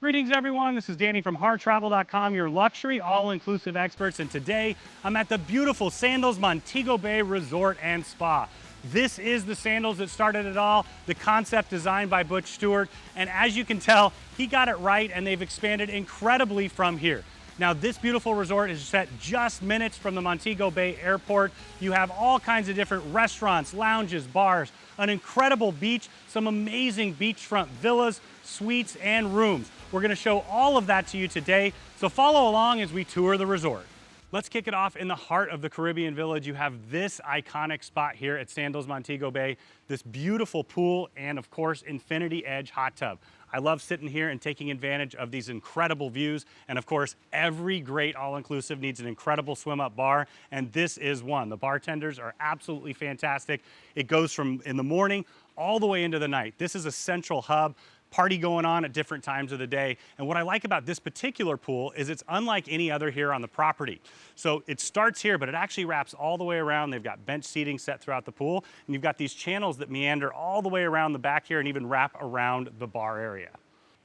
Greetings everyone, this is Danny from HardTravel.com, your luxury all-inclusive experts, and today I'm at the beautiful Sandals Montego Bay Resort and Spa. This is the Sandals that started it all, the concept designed by Butch Stewart, and as you can tell, he got it right and they've expanded incredibly from here. Now this beautiful resort is set just minutes from the Montego Bay Airport. You have all kinds of different restaurants, lounges, bars, an incredible beach, some amazing beachfront villas, suites, and rooms. We're gonna show all of that to you today, so follow along as we tour the resort. Let's kick it off in the heart of the Caribbean village. You have this iconic spot here at Sandals Montego Bay, this beautiful pool, and of course, infinity edge hot tub. I love sitting here and taking advantage of these incredible views. And of course, every great all-inclusive needs an incredible swim-up bar, and this is one. The bartenders are absolutely fantastic. It goes from in the morning all the way into the night. This is a central hub. Party going on at different times of the day. And what I like about this particular pool is it's unlike any other here on the property. So it starts here, but it actually wraps all the way around. They've got bench seating set throughout the pool, and you've got these channels that meander all the way around the back here and even wrap around the bar area.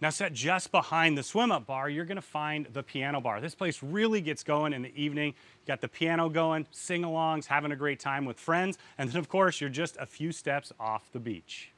Now set just behind the swim-up bar, you're gonna find the piano bar. This place really gets going in the evening. You got the piano going, sing-alongs, having a great time with friends, and then of course, you're just a few steps off the beach.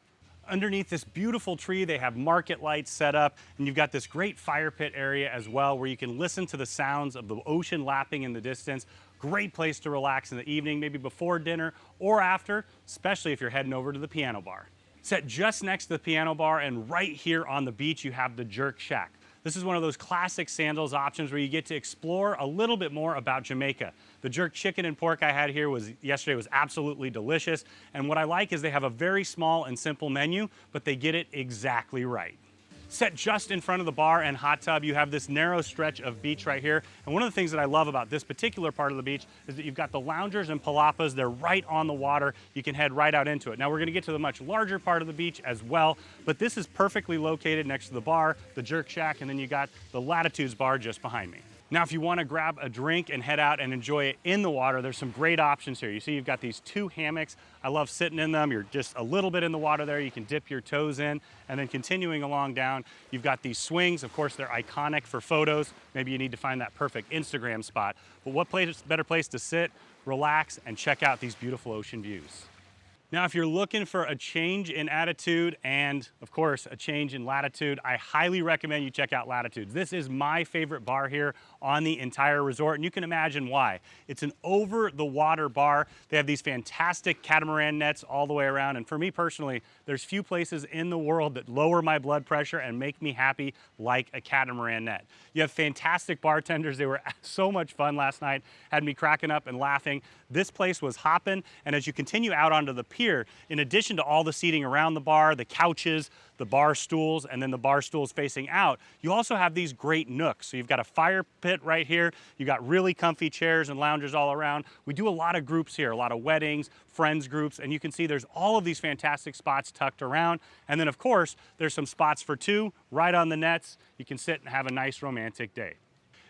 Underneath this beautiful tree, they have market lights set up, and you've got this great fire pit area as well where you can listen to the sounds of the ocean lapping in the distance. Great place to relax in the evening, maybe before dinner or after, especially if you're heading over to the piano bar. Set just next to the piano bar and right here on the beach, you have the Jerk Shack. This is one of those classic Sandals options where you get to explore a little bit more about Jamaica. The jerk chicken and pork I had here yesterday was absolutely delicious. And what I like is they have a very small and simple menu, but they get it exactly right. Set just in front of the bar and hot tub, you have this narrow stretch of beach right here. And one of the things that I love about this particular part of the beach is that you've got the loungers and palapas. They're right on the water. You can head right out into it. Now we're gonna get to the much larger part of the beach as well, but this is perfectly located next to the bar, the Jerk Shack, and then you got the Latitudes bar just behind me. Now, if you want to grab a drink and head out and enjoy it in the water, there's some great options here. You see, you've got these two hammocks. I love sitting in them. You're just a little bit in the water there. You can dip your toes in, and then continuing along down, you've got these swings. Of course, they're iconic for photos. Maybe you need to find that perfect Instagram spot. But what better place to sit, relax, and check out these beautiful ocean views. Now, if you're looking for a change in attitude and, of course, a change in latitude, I highly recommend you check out Latitudes. This is my favorite bar here on the entire resort, and you can imagine why. It's an over-the-water bar. They have these fantastic catamaran nets all the way around, and for me personally, there's few places in the world that lower my blood pressure and make me happy like a catamaran net. You have fantastic bartenders. They were so much fun last night, had me cracking up and laughing. This place was hopping, and as you continue out onto the pier, in addition to all the seating around the bar, the couches, the bar stools, and then the bar stools facing out, you also have these great nooks. So you've got a fire pit right here. You got really comfy chairs and loungers all around. We do a lot of groups here, a lot of weddings, friends groups, and you can see there's all of these fantastic spots tucked around. And then of course, there's some spots for two right on the nets. You can sit and have a nice romantic day.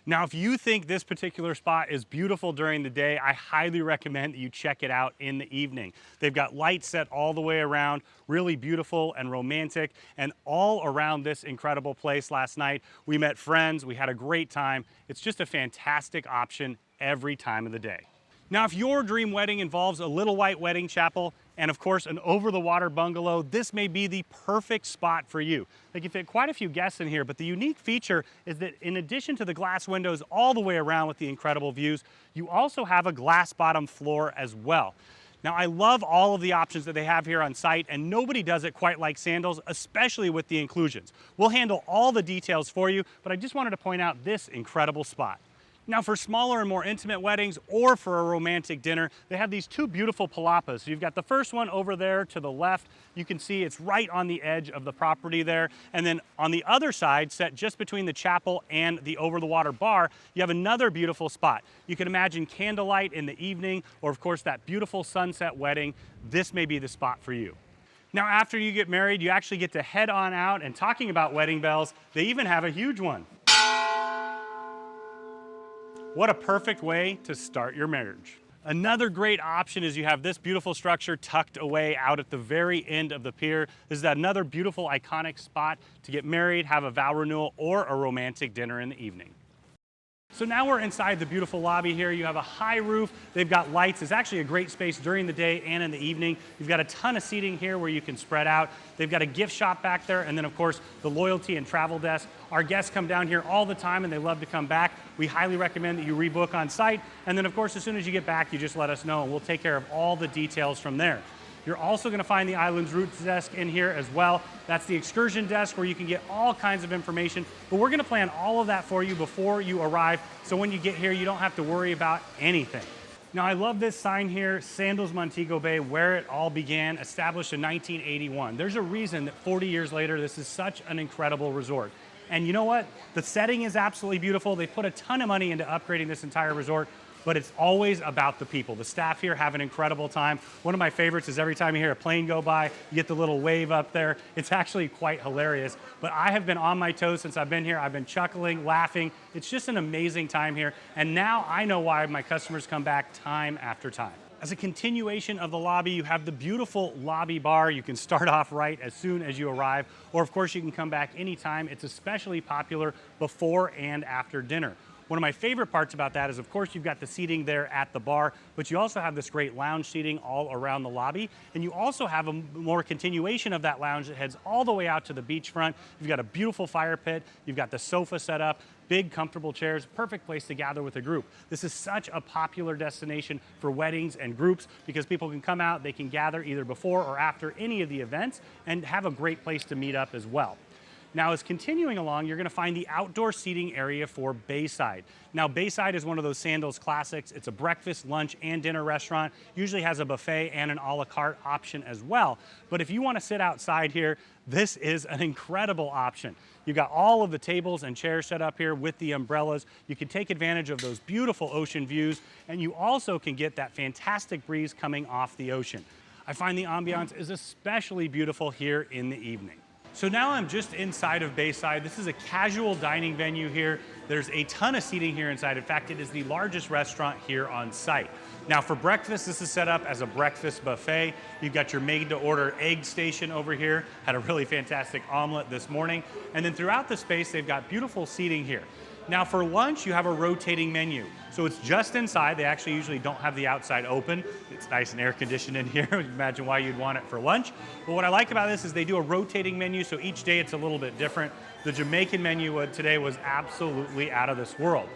Now, if you think this particular spot is beautiful during the day, I highly recommend that you check it out in the evening. They've got lights set all the way around, really beautiful and romantic, and all around this incredible place last night. We met friends, we had a great time. It's just a fantastic option every time of the day. Now, if your dream wedding involves a little white wedding chapel and of course an over-the-water bungalow, this may be the perfect spot for you. They can fit quite a few guests in here, but the unique feature is that in addition to the glass windows all the way around with the incredible views, you also have a glass bottom floor as well. Now, I love all of the options that they have here on site, and nobody does it quite like Sandals, especially with the inclusions. We'll handle all the details for you, but I just wanted to point out this incredible spot. Now, for smaller and more intimate weddings or for a romantic dinner, they have these two beautiful palapas. So you've got the first one over there to the left. You can see it's right on the edge of the property there. And then on the other side, set just between the chapel and the over-the-water bar, you have another beautiful spot. You can imagine candlelight in the evening, or of course that beautiful sunset wedding. This may be the spot for you. Now, after you get married, you actually get to head on out, and talking about wedding bells, they even have a huge one. What a perfect way to start your marriage. Another great option is you have this beautiful structure tucked away out at the very end of the pier. This is another beautiful iconic spot to get married, have a vow renewal, or a romantic dinner in the evening. So now we're inside the beautiful lobby here. You have a high roof. They've got lights. It's actually a great space during the day and in the evening. You've got a ton of seating here where you can spread out. They've got a gift shop back there, and then of course the loyalty and travel desk. Our guests come down here all the time and they love to come back. We highly recommend that you rebook on site. And then of course, as soon as you get back, you just let us know and we'll take care of all the details from there. You're also going to find the Islands Roots desk in here as well. That's the excursion desk where you can get all kinds of information, but we're going to plan all of that for you before you arrive, so when you get here, you don't have to worry about anything. Now, I love this sign here, Sandals Montego Bay, where it all began, established in 1981. There's a reason that 40 years later, this is such an incredible resort. And you know what? The setting is absolutely beautiful. They put a ton of money into upgrading this entire resort, but it's always about the people. The staff here have an incredible time. One of my favorites is every time you hear a plane go by, you get the little wave up there. It's actually quite hilarious. But I have been on my toes since I've been here. I've been chuckling, laughing. It's just an amazing time here. And now I know why my customers come back time after time. As a continuation of the lobby, you have the beautiful lobby bar. You can start off right as soon as you arrive, or of course you can come back anytime. It's especially popular before and after dinner. One of my favorite parts about that is, of course, you've got the seating there at the bar, but you also have this great lounge seating all around the lobby. And you also have a more continuation of that lounge that heads all the way out to the beachfront. You've got a beautiful fire pit. You've got the sofa set up, big, comfortable chairs, perfect place to gather with a group. This is such a popular destination for weddings and groups because people can come out, they can gather either before or after any of the events and have a great place to meet up as well. Now, as continuing along, you're going to find the outdoor seating area for Bayside. Now, Bayside is one of those Sandals classics. It's a breakfast, lunch, and dinner restaurant. Usually has a buffet and an a la carte option as well. But if you want to sit outside here, this is an incredible option. You've got all of the tables and chairs set up here with the umbrellas. You can take advantage of those beautiful ocean views, and you also can get that fantastic breeze coming off the ocean. I find the ambiance is especially beautiful here in the evening. So now I'm just inside of Bayside. This is a casual dining venue here. There's a ton of seating here inside. In fact, it is the largest restaurant here on site. Now for breakfast, this is set up as a breakfast buffet. You've got your made-to-order egg station over here. Had a really fantastic omelet this morning. And then throughout the space, they've got beautiful seating here. Now for lunch, you have a rotating menu. So it's just inside. They actually usually don't have the outside open. It's nice and air conditioned in here. Imagine why you'd want it for lunch. But what I like about this is they do a rotating menu, so each day it's a little bit different. The Jamaican menu today was absolutely out of this world.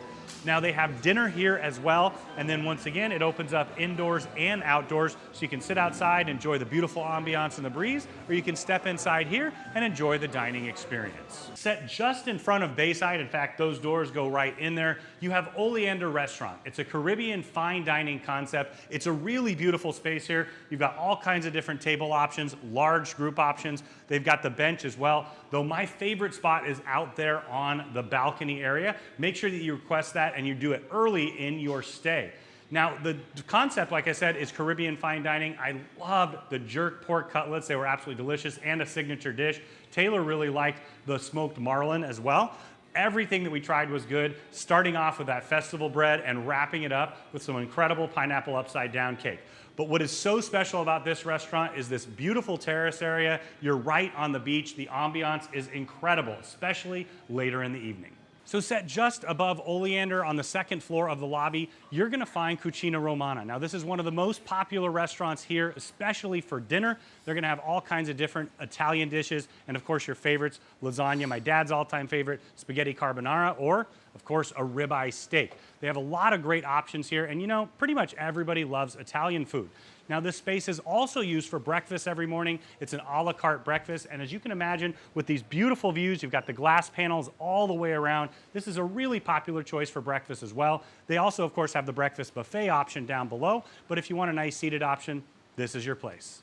Now they have dinner here as well, and then once again it opens up indoors and outdoors, so you can sit outside, enjoy the beautiful ambiance and the breeze, or you can step inside here and enjoy the dining experience. Set just in front of Bayside, in fact those doors go right in there, you have Oleander Restaurant. It's a Caribbean fine dining concept. It's a really beautiful space here. You've got all kinds of different table options, large group options. They've got the bench as well, though my favorite spot is out there on the balcony area. Make sure that you request that and you do it early in your stay. Now, the concept, like I said, is Caribbean fine dining. I loved the jerk pork cutlets. They were absolutely delicious, and a signature dish. Taylor really liked the smoked marlin as well. Everything that we tried was good, starting off with that festival bread and wrapping it up with some incredible pineapple upside down cake. But what is so special about this restaurant is this beautiful terrace area. You're right on the beach. The ambiance is incredible, especially later in the evening. So set just above Oleander on the second floor of the lobby, you're going to find Cucina Romana. Now this is one of the most popular restaurants here, especially for dinner. They're going to have all kinds of different Italian dishes, and of course your favorites, lasagna, my dad's all-time favorite, spaghetti carbonara, or of course a ribeye steak. They have a lot of great options here, and you know, pretty much everybody loves Italian food. Now this space is also used for breakfast every morning. It's an a la carte breakfast, and as you can imagine, with these beautiful views, you've got the glass panels all the way around. This is a really popular choice for breakfast as well. They also, of course, have the breakfast buffet option down below, but if you want a nice seated option, this is your place.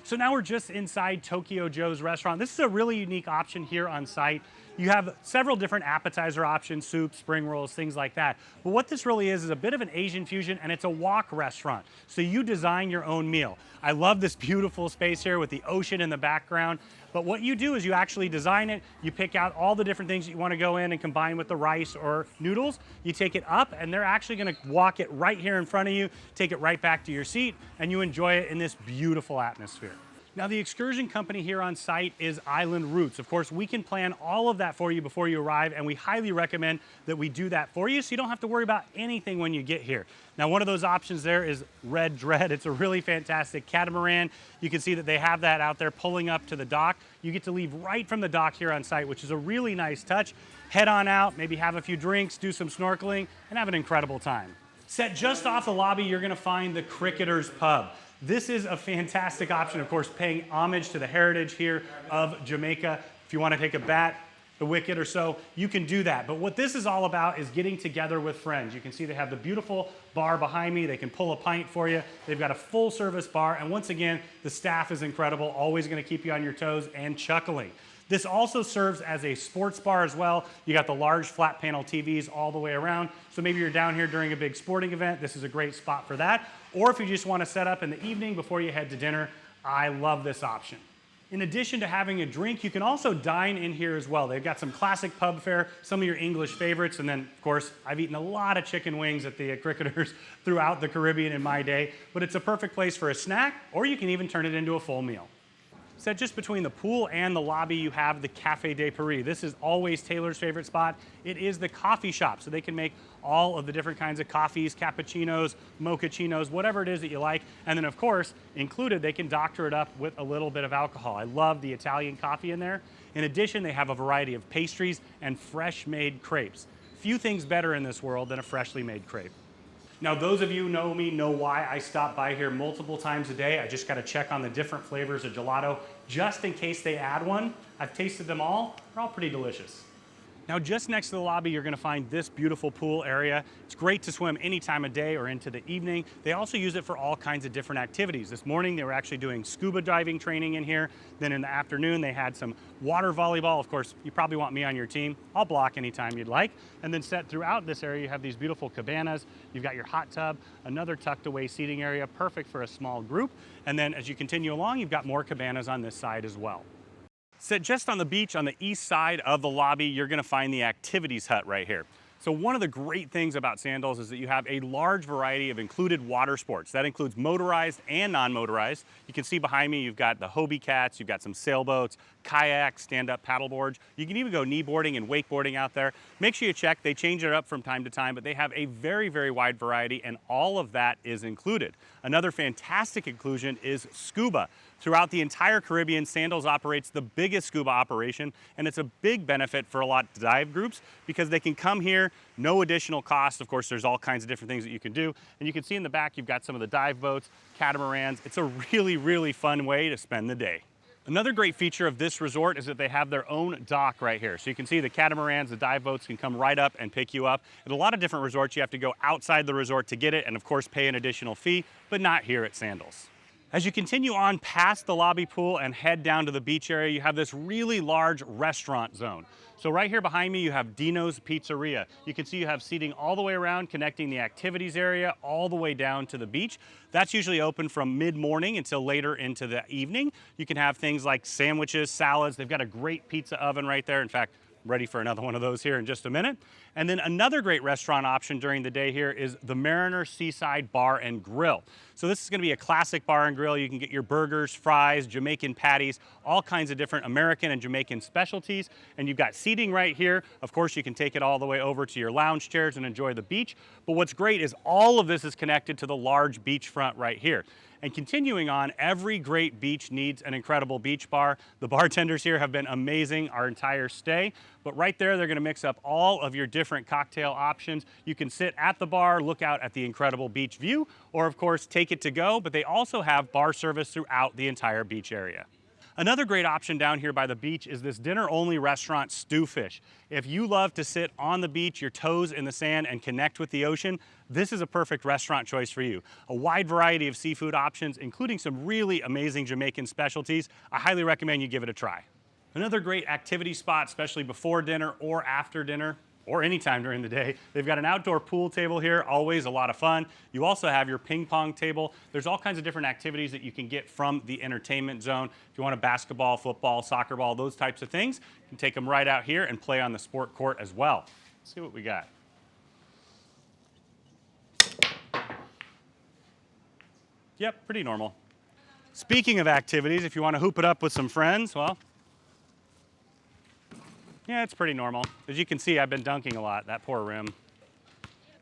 So now we're just inside Tokyo Joe's restaurant. This is a really unique option here on site. You have several different appetizer options, soups, spring rolls, things like that. But what this really is a bit of an Asian fusion, and it's a wok restaurant. So you design your own meal. I love this beautiful space here with the ocean in the background. But what you do is you actually design it, you pick out all the different things that you want to go in and combine with the rice or noodles, you take it up, and they're actually going to walk it right here in front of you, take it right back to your seat, and you enjoy it in this beautiful atmosphere. Now, the excursion company here on site is Island Routes. Of course, we can plan all of that for you before you arrive, and we highly recommend that we do that for you so you don't have to worry about anything when you get here. Now, one of those options there is Red Dread. It's a really fantastic catamaran. You can see that they have that out there pulling up to the dock. You get to leave right from the dock here on site, which is a really nice touch. Head on out, maybe have a few drinks, do some snorkeling, and have an incredible time. Set just off the lobby, you're gonna find the Cricketers Pub. This is a fantastic option, of course, paying homage to the heritage here of Jamaica. If you want to take a bat, the wicket or so, you can do that. But what this is all about is getting together with friends. You can see they have the beautiful bar behind me. They can pull a pint for you. They've got a full service bar. And once again, the staff is incredible, always going to keep you on your toes and chuckling. This also serves as a sports bar as well. You got the large flat panel TVs all the way around. So maybe you're down here during a big sporting event. This is a great spot for that. Or if you just want to set up in the evening before you head to dinner, I love this option. In addition to having a drink, you can also dine in here as well. They've got some classic pub fare, some of your English favorites, and then, of course, I've eaten a lot of chicken wings at the Cricketers throughout the Caribbean in my day, but it's a perfect place for a snack, or you can even turn it into a full meal. Set just between the pool and the lobby, you have the Café de Paris. This is always Taylor's favorite spot. It is the coffee shop, so they can make all of the different kinds of coffees, cappuccinos, mochachinos, whatever it is that you like. And then, of course, included, they can doctor it up with a little bit of alcohol. I love the Italian coffee in there. In addition, they have a variety of pastries and fresh-made crepes. Few things better in this world than a freshly made crepe. Now, those of you who know me know why I stop by here multiple times a day. I just got to check on the different flavors of gelato just in case they add one. I've tasted them all. They're all pretty delicious. Now, just next to the lobby, you're going to find this beautiful pool area. It's great to swim any time of day or into the evening. They also use it for all kinds of different activities. This morning, they were actually doing scuba diving training in here. Then in the afternoon, they had some water volleyball. Of course, you probably want me on your team. I'll block anytime you'd like. And then set throughout this area, you have these beautiful cabanas. You've got your hot tub, another tucked away seating area, perfect for a small group. And then as you continue along, you've got more cabanas on this side as well. Set just on the beach on the east side of the lobby, you're going to find the activities hut right here. So one of the great things about Sandals is that you have a large variety of included water sports. That includes motorized and non-motorized. You can see behind me, you've got the Hobie Cats, you've got some sailboats, kayaks, stand-up paddleboards. You can even go kneeboarding and wakeboarding out there. Make sure you check. They change it up from time to time, but they have a very, very wide variety, and all of that is included. Another fantastic inclusion is scuba. Throughout the entire Caribbean, Sandals operates the biggest scuba operation, and it's a big benefit for a lot of dive groups because they can come here, no additional cost. Of course, there's all kinds of different things that you can do. And you can see in the back, you've got some of the dive boats, catamarans. It's a really, really fun way to spend the day. Another great feature of this resort is that they have their own dock right here. So you can see the catamarans, the dive boats can come right up and pick you up. At a lot of different resorts, you have to go outside the resort to get it and of course pay an additional fee, but not here at Sandals. As you continue on past the lobby pool and head down to the beach area, you have this really large restaurant zone. So right here behind me, you have Dino's Pizzeria. You can see you have seating all the way around, connecting the activities area all the way down to the beach. That's usually open from mid-morning until later into the evening. You can have things like sandwiches, salads. They've got a great pizza oven right there. In fact, ready for another one of those here in just a minute. And then another great restaurant option during the day here is the Mariner Seaside Bar and Grill. So this is going to be a classic bar and grill. You can get your burgers, fries, Jamaican patties, all kinds of different American and Jamaican specialties. And you've got seating right here. Of course, you can take it all the way over to your lounge chairs and enjoy the beach. But what's great is all of this is connected to the large beachfront right here. And continuing on, every great beach needs an incredible beach bar. The bartenders here have been amazing our entire stay. But right there, they're going to mix up all of your different cocktail options. You can sit at the bar, look out at the incredible beach view, or of course, take it to go. But they also have bar service throughout the entire beach area. Another great option down here by the beach is this dinner-only restaurant, Stewfish. If you love to sit on the beach, your toes in the sand, and connect with the ocean, this is a perfect restaurant choice for you. A wide variety of seafood options, including some really amazing Jamaican specialties. I highly recommend you give it a try. Another great activity spot, especially before dinner or after dinner, or anytime during the day. They've got an outdoor pool table here, always a lot of fun. You also have your ping pong table. There's all kinds of different activities that you can get from the entertainment zone. If you want a basketball, football, soccer ball, those types of things, you can take them right out here and play on the sport court as well. Let's see what we got. Yep, pretty normal. Speaking of activities, if you want to hoop it up with some friends, well, yeah, it's pretty normal. As you can see, I've been dunking a lot, that poor rim.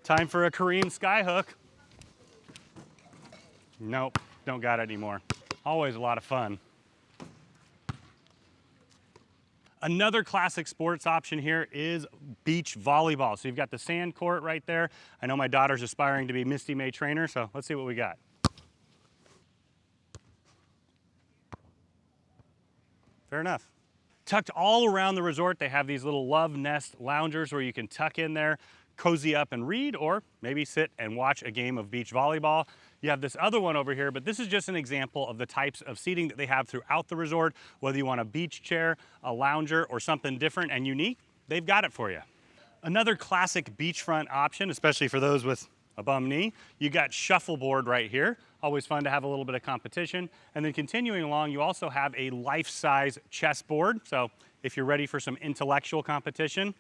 Time for a Korean skyhook. Nope, don't got it anymore. Always a lot of fun. Another classic sports option here is beach volleyball. So you've got the sand court right there. I know my daughter's aspiring to be Misty May trainer, so let's see what we got. Fair enough. Tucked all around the resort, they have these little love nest loungers where you can tuck in there, cozy up and read, or maybe sit and watch a game of beach volleyball. You have this other one over here, but this is just an example of the types of seating that they have throughout the resort. Whether you want a beach chair, a lounger, or something different and unique, they've got it for you. Another classic beachfront option, especially for those with a bum knee, you got shuffleboard right here. Always fun to have a little bit of competition. And then continuing along, you also have a life-size chessboard. So if you're ready for some intellectual competition,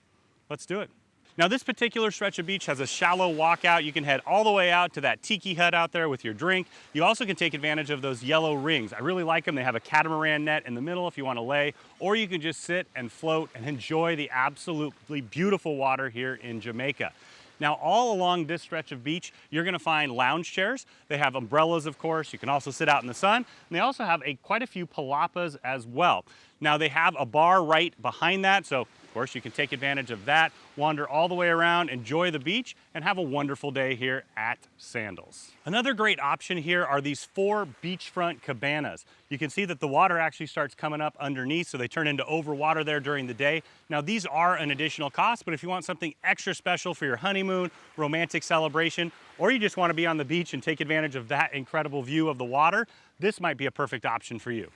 let's do it. Now this particular stretch of beach has a shallow walkout. You can head all the way out to that tiki hut out there with your drink. You also can take advantage of those yellow rings. I really like them. They have a catamaran net in the middle if you want to lay, or you can just sit and float and enjoy the absolutely beautiful water here in Jamaica. Now, all along this stretch of beach, you're going to find lounge chairs. They have umbrellas, of course. You can also sit out in the sun. And they also have quite a few palapas as well. Now, they have a bar right behind that, so of course you can take advantage of that, wander all the way around, enjoy the beach, and have a wonderful day here at Sandals. Another great option here are these 4 beachfront cabanas. You can see that the water actually starts coming up underneath, so they turn into overwater there during the day. Now these are an additional cost, but if you want something extra special for your honeymoon, romantic celebration, or you just want to be on the beach and take advantage of that incredible view of the water, this might be a perfect option for you.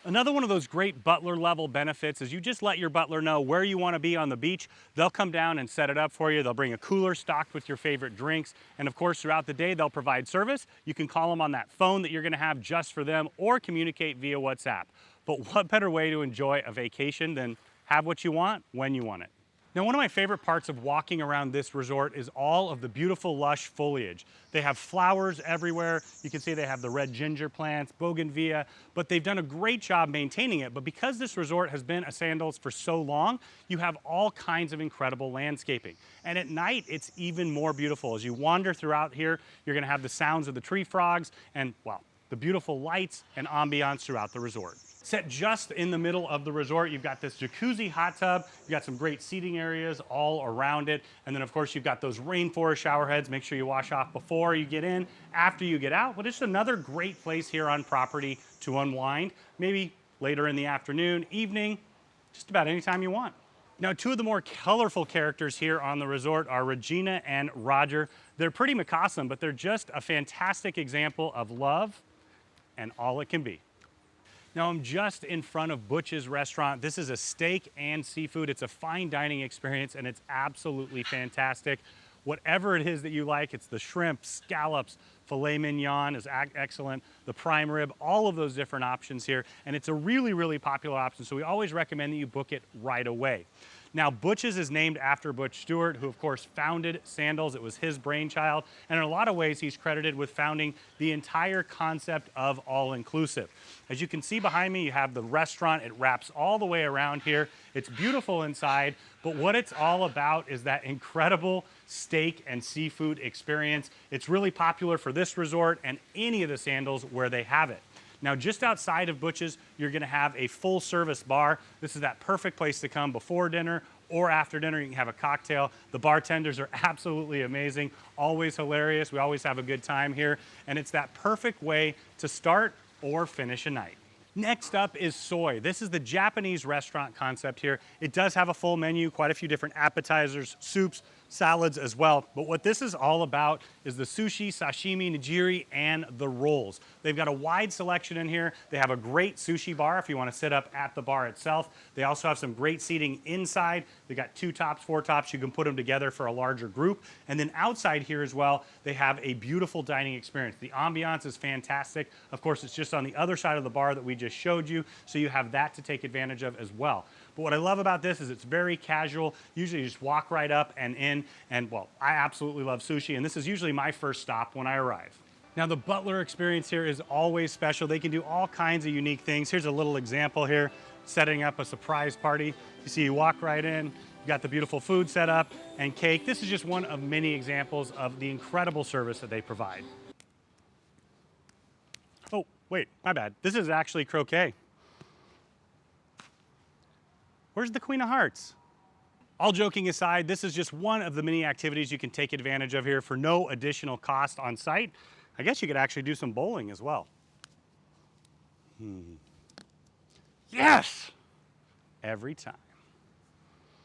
Another one of those great Butler level benefits is you just let your butler know where you want to be on the beach. They'll come down and set it up for you. They'll bring a cooler stocked with your favorite drinks. And of course, throughout the day, they'll provide service. You can call them on that phone that you're going to have just for them or communicate via WhatsApp. But what better way to enjoy a vacation than have what you want when you want it? Now, one of my favorite parts of walking around this resort is all of the beautiful, lush foliage. They have flowers everywhere. You can see they have the red ginger plants, bougainvillea, but they've done a great job maintaining it. But because this resort has been a Sandals for so long, you have all kinds of incredible landscaping. And at night, it's even more beautiful. As you wander throughout here, you're gonna have the sounds of the tree frogs and, well, the beautiful lights and ambiance throughout the resort. Set just in the middle of the resort, you've got this jacuzzi hot tub, you've got some great seating areas all around it, and then of course you've got those rainforest shower heads. Make sure you wash off before you get in, after you get out, but it's another great place here on property to unwind, maybe later in the afternoon, evening, just about any time you want. Now, 2 of the more colorful characters here on the resort are Regina and Roger. They're pretty macassar, but they're just a fantastic example of love and all it can be. Now I'm just in front of Butches restaurant. This is a steak and seafood. It's a fine dining experience and it's absolutely fantastic. Whatever it is that you like, it's the shrimp, scallops, filet mignon is excellent, the prime rib, all of those different options here. And it's a really, really popular option. So we always recommend that you book it right away. Now, Butches is named after Butch Stewart, who of course founded Sandals. It was his brainchild. And in a lot of ways, he's credited with founding the entire concept of all-inclusive. As you can see behind me, you have the restaurant. It wraps all the way around here. It's beautiful inside, but what it's all about is that incredible steak and seafood experience. It's really popular for this resort and any of the Sandals where they have it. Now, just outside of Butches, you're gonna have a full service bar. This is that perfect place to come before dinner or after dinner. You can have a cocktail. The bartenders are absolutely amazing, always hilarious. We always have a good time here. And it's that perfect way to start or finish a night. Next up is Soy. This is the Japanese restaurant concept here. It does have a full menu, quite a few different appetizers, soups, salads as well. But what this is all about is the sushi, sashimi, nigiri, and the rolls. They've got a wide selection in here. They have a great sushi bar if you want to sit up at the bar itself. They also have some great seating inside. They got 2 tops, 4 tops. You can put them together for a larger group. And then outside here as well, they have a beautiful dining experience. The ambiance is fantastic. Of course, it's just on the other side of the bar that we just showed you, so you have that to take advantage of as well. But what I love about this is it's very casual. Usually you just walk right up and in, and well, I absolutely love sushi, and this is usually my first stop when I arrive. Now the Butler experience here is always special. They can do all kinds of unique things. Here's a little example here, setting up a surprise party. You see, you walk right in, you got the beautiful food set up and cake. This is just one of many examples of the incredible service that they provide. Oh, wait, my bad. This is actually croquet. Where's the Queen of Hearts? All joking aside, this is just one of the many activities you can take advantage of here for no additional cost on site. I guess you could actually do some bowling as well. Yes! Every time.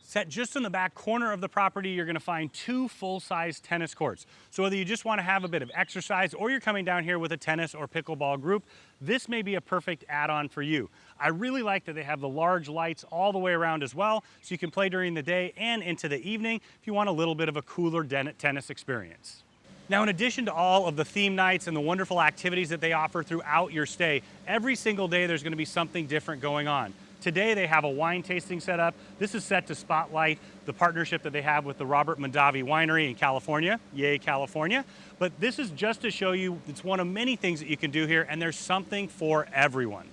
Set just in the back corner of the property, you're gonna find 2 full-size tennis courts. So whether you just wanna have a bit of exercise or you're coming down here with a tennis or pickleball group, this may be a perfect add-on for you. I really like that they have the large lights all the way around as well, so you can play during the day and into the evening if you want a little bit of a cooler tennis experience. Now, in addition to all of the theme nights and the wonderful activities that they offer throughout your stay, every single day there's gonna be something different going on. Today they have a wine tasting set up. This is set to spotlight the partnership that they have with the Robert Mondavi Winery in California. Yay, California. But this is just to show you it's one of many things that you can do here, and there's something for everyone.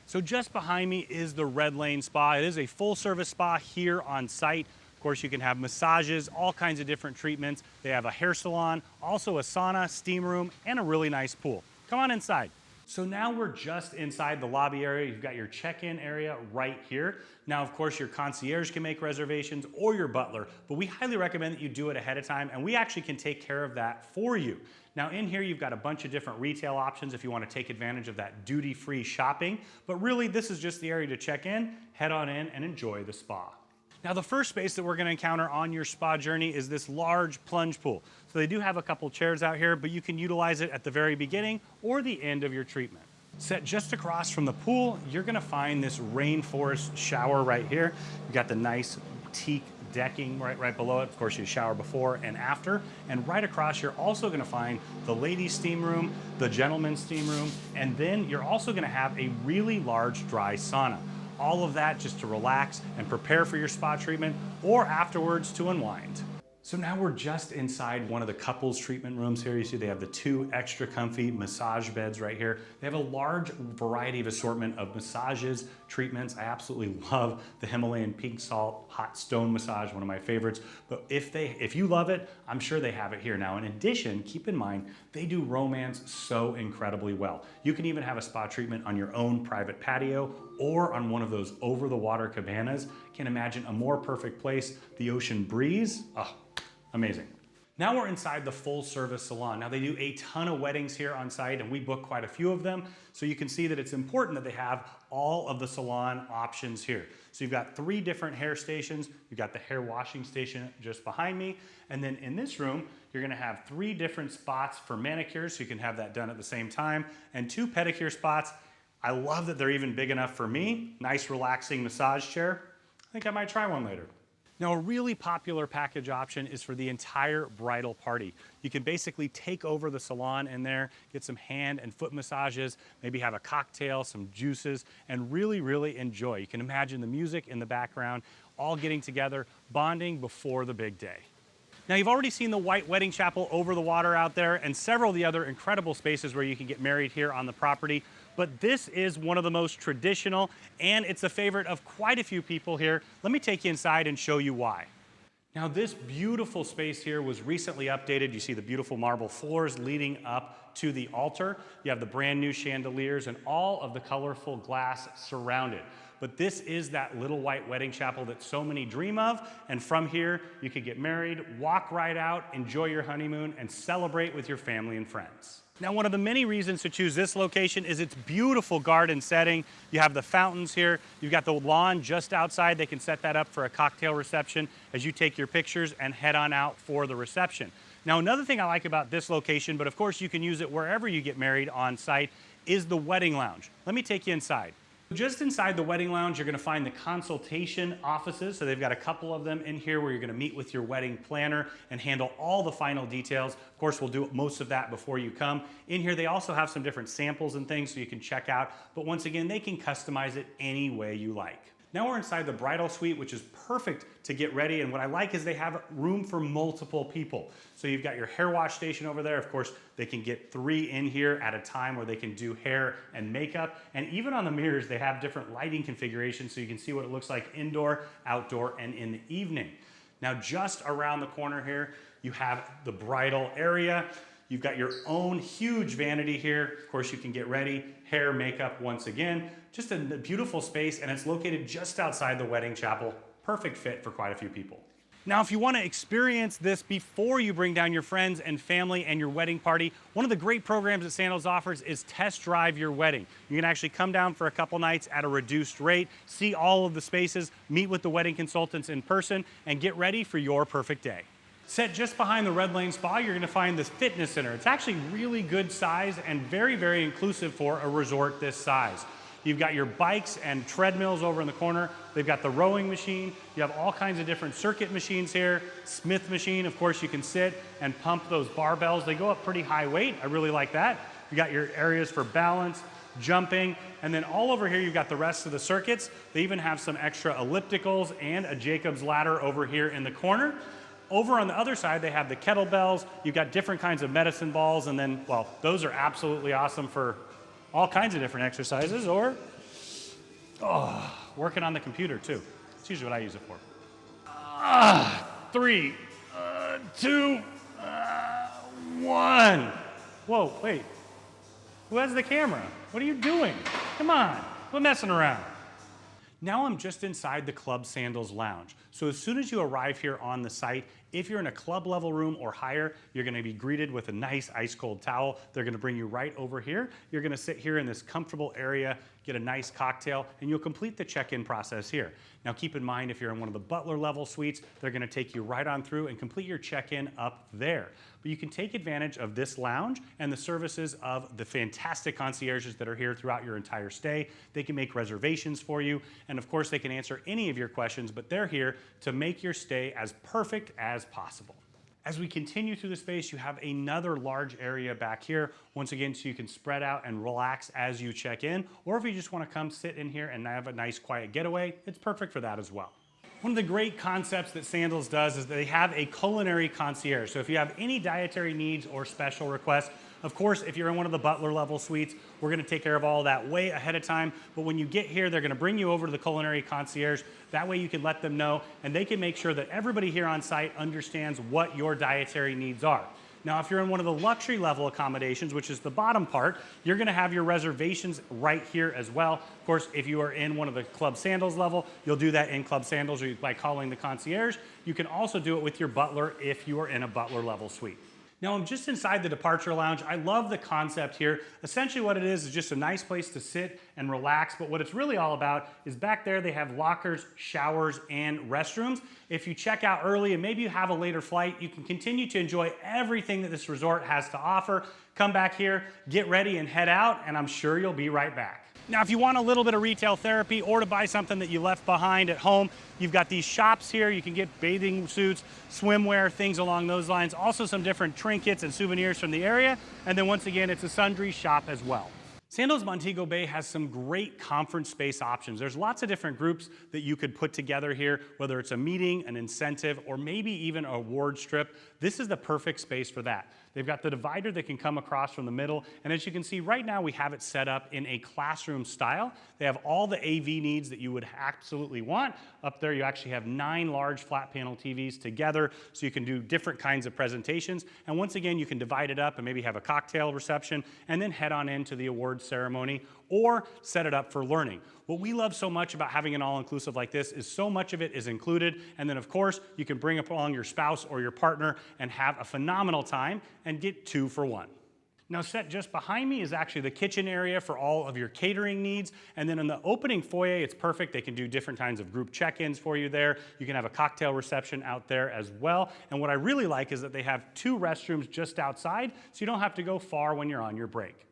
So just behind me is the Red Lane Spa. It is a full service spa here on site. Of course, you can have massages, all kinds of different treatments. They have a hair salon, also a sauna, steam room, and a really nice pool. Come on inside. So now we're just inside the lobby area. You've got your check-in area right here. Now, of course, your concierge can make reservations or your butler, but we highly recommend that you do it ahead of time, and we actually can take care of that for you. Now in here, you've got a bunch of different retail options if you want to take advantage of that duty-free shopping, but really this is just the area to check in, head on in, and enjoy the spa. Now the first space that we're going to encounter on your spa journey is this large plunge pool. So they do have a couple chairs out here, but you can utilize it at the very beginning or the end of your treatment. Set just across from the pool, you're going to find this rainforest shower right here. You've got the nice teak decking right below it. Of course, you shower before and after. And right across, you're also going to find the ladies' steam room, the gentlemen's steam room, and then you're also going to have a really large dry sauna. All of that just to relax and prepare for your spa treatment or afterwards to unwind. So now we're just inside one of the couples treatment rooms here. You see they have the 2 extra comfy massage beds right here. They have a large variety of assortment of massages, treatments. I absolutely love the Himalayan pink salt hot stone massage, one of my favorites. But if you love it, I'm sure they have it here. Now, in addition, keep in mind, they do romance so incredibly well. You can even have a spa treatment on your own private patio or on one of those over-the-water cabanas. Can't imagine a more perfect place. The ocean breeze, oh, amazing. Now we're inside the full service salon. Now they do a ton of weddings here on site and we book quite a few of them. So you can see that it's important that they have all of the salon options here. So you've got 3 different hair stations. You've got the hair washing station just behind me. And then in this room, you're gonna have 3 different spots for manicures. So you can have that done at the same time, and 2 pedicure spots. I love that they're even big enough for me. Nice relaxing massage chair. I think I might try one later. Now, a really popular package option is for the entire bridal party. You can basically take over the salon in there, get some hand and foot massages, maybe have a cocktail, some juices, and really enjoy. You can imagine the music in the background, all getting together, bonding before the big day. Now, you've already seen the white wedding chapel over the water out there and several of the other incredible spaces where you can get married here on the property. But this is one of the most traditional, and it's a favorite of quite a few people here. Let me take you inside and show you why. Now, this beautiful space here was recently updated. You see the beautiful marble floors leading up to the altar. You have the brand new chandeliers and all of the colorful glass surrounded. but this is that little white wedding chapel that so many dream of. And from here, you could get married, walk right out, enjoy your honeymoon, and celebrate with your family and friends. Now, one of the many reasons to choose this location is its beautiful garden setting. You have the fountains here. You've got the lawn just outside. They can set that up for a cocktail reception as you take your pictures and head on out for the reception. Now, another thing I like about this location, but of course you can use it wherever you get married on site, is the wedding lounge. Let me take you inside. Just inside the wedding lounge, you're gonna find the consultation offices. So they've got a couple of them in here where you're gonna meet with your wedding planner and handle all the final details. Of course, we'll do most of that before you come. In here, they also have some different samples and things so you can check out. But once again, they can customize it any way you like. Now we're inside the bridal suite, which is perfect to get ready. And what I like is they have room for multiple people. So you've got your hair wash station over there. Of course, they can get 3 in here at a time where they can do hair and makeup. And even on the mirrors, they have different lighting configurations so you can see what it looks like indoor, outdoor, and in the evening. Now, just around the corner here, you have the bridal area. You've got your own huge vanity here. Of course, you can get ready, hair, makeup once again. Just a beautiful space, and it's located just outside the wedding chapel. Perfect fit for quite a few people. Now, if you want to experience this before you bring down your friends and family and your wedding party, one of the great programs that Sandals offers is Test Drive Your Wedding. You can actually come down for a couple nights at a reduced rate, see all of the spaces, meet with the wedding consultants in person, and get ready for your perfect day. Set just behind the Red Lane Spa, you're gonna find this fitness center. It's actually really good size and very, very inclusive for a resort this size. You've got your bikes and treadmills over in the corner. They've got the rowing machine. You have all kinds of different circuit machines here. Smith machine, of course, you can sit and pump those barbells. They go up pretty high weight. I really like that. You got your areas for balance, jumping, and then all over here you've got the rest of the circuits. They even have some extra ellipticals and a Jacob's ladder over here in the corner. Over on the other side, they have the kettlebells. You've got different kinds of medicine balls, and then, well, those are absolutely awesome for all kinds of different exercises, or working on the computer too. It's usually what I use it for. 3, 2, 1. Whoa, wait. Who has the camera? What are you doing? Come on, quit messing around. Now I'm just inside the Club Sandals Lounge. So as soon as you arrive here on the site, if you're in a club level room or higher, you're gonna be greeted with a nice ice cold towel. They're gonna bring you right over here. You're gonna sit here in this comfortable area, get a nice cocktail, and you'll complete the check-in process here. Now keep in mind, if you're in one of the Butler level suites, they're gonna take you right on through and complete your check-in up there. But you can take advantage of this lounge and the services of the fantastic concierges that are here throughout your entire stay. They can make reservations for you, and of course they can answer any of your questions, but they're here to make your stay as perfect as possible. As we continue through the space, you have another large area back here, once again, so you can spread out and relax as you check in, or if you just want to come sit in here and have a nice quiet getaway, it's perfect for that as well. One of the great concepts that Sandals does is that they have a culinary concierge. So if you have any dietary needs or special requests, of course, if you're in one of the Butler level suites, we're gonna take care of all that way ahead of time. But when you get here, they're gonna bring you over to the culinary concierge. That way you can let them know, and they can make sure that everybody here on site understands what your dietary needs are. Now, if you're in one of the luxury level accommodations, which is the bottom part, you're gonna have your reservations right here as well. Of course, if you are in one of the Club Sandals level, you'll do that in Club Sandals or by calling the concierge. You can also do it with your butler if you are in a Butler level suite. Now I'm just inside the departure lounge. I love the concept here. Essentially what it is just a nice place to sit and relax, but what it's really all about is back there they have lockers, showers, and restrooms. If you check out early and maybe you have a later flight, you can continue to enjoy everything that this resort has to offer. Come back here, get ready and head out, and I'm sure you'll be right back. Now, if you want a little bit of retail therapy or to buy something that you left behind at home, you've got these shops here. You can get bathing suits, swimwear, things along those lines. Also some different trinkets and souvenirs from the area. And then once again, it's a sundry shop as well. Sandals Montego Bay has some great conference space options. There's lots of different groups that you could put together here, whether it's a meeting, an incentive, or maybe even an award strip. This is the perfect space for that. They've got the divider that can come across from the middle, and as you can see right now, we have it set up in a classroom style. They have all the AV needs that you would absolutely want. Up there, you actually have 9 large flat panel TVs together, so you can do different kinds of presentations. And once again, you can divide it up and maybe have a cocktail reception, and then head on into the award award ceremony, or set it up for learning. What we love so much about having an all-inclusive like this is so much of it is included, and then of course, you can bring along your spouse or your partner and have a phenomenal time and get 2 for 1. Now set just behind me is actually the kitchen area for all of your catering needs. And then in the opening foyer, it's perfect. They can do different kinds of group check-ins for you there. You can have a cocktail reception out there as well. And what I really like is that they have 2 restrooms just outside, so you don't have to go far when you're on your break.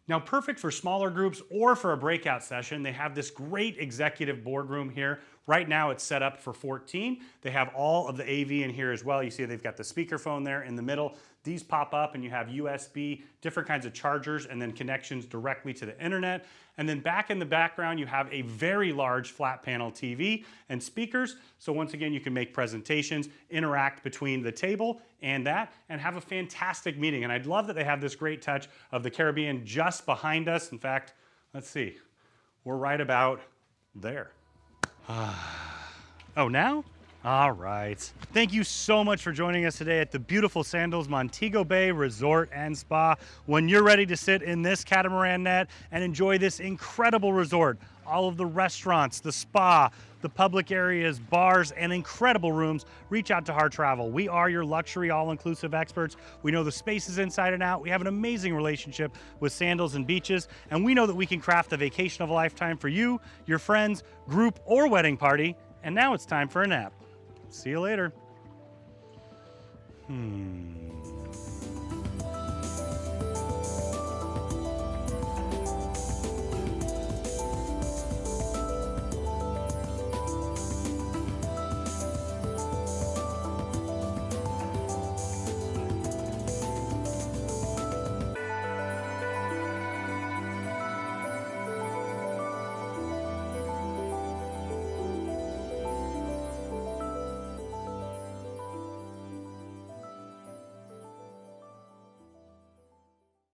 Now, perfect for smaller groups or for a breakout session, they have this great executive boardroom here. Right now it's set up for 14. They have all of the AV in here as well. You see they've got the speakerphone there in the middle. These pop up and you have USB, different kinds of chargers, and then connections directly to the internet. And then back in the background, you have a very large flat panel TV and speakers. So once again, you can make presentations, interact between the table and that, and have a fantastic meeting. And I'd love that they have this great touch of the Caribbean just behind us. In fact, let's see, we're right about there. Oh, now? All right. Thank you so much for joining us today at the beautiful Sandals Montego Bay Resort and Spa. When you're ready to sit in this catamaran net and enjoy this incredible resort, all of the restaurants, the spa, the public areas, bars, and incredible rooms, reach out to Hard Travel. We are your luxury all-inclusive experts. We know the spaces inside and out. We have an amazing relationship with Sandals and Beaches, and we know that we can craft the vacation of a lifetime for you, your friends, group, or wedding party. And now it's time for a nap. See you later.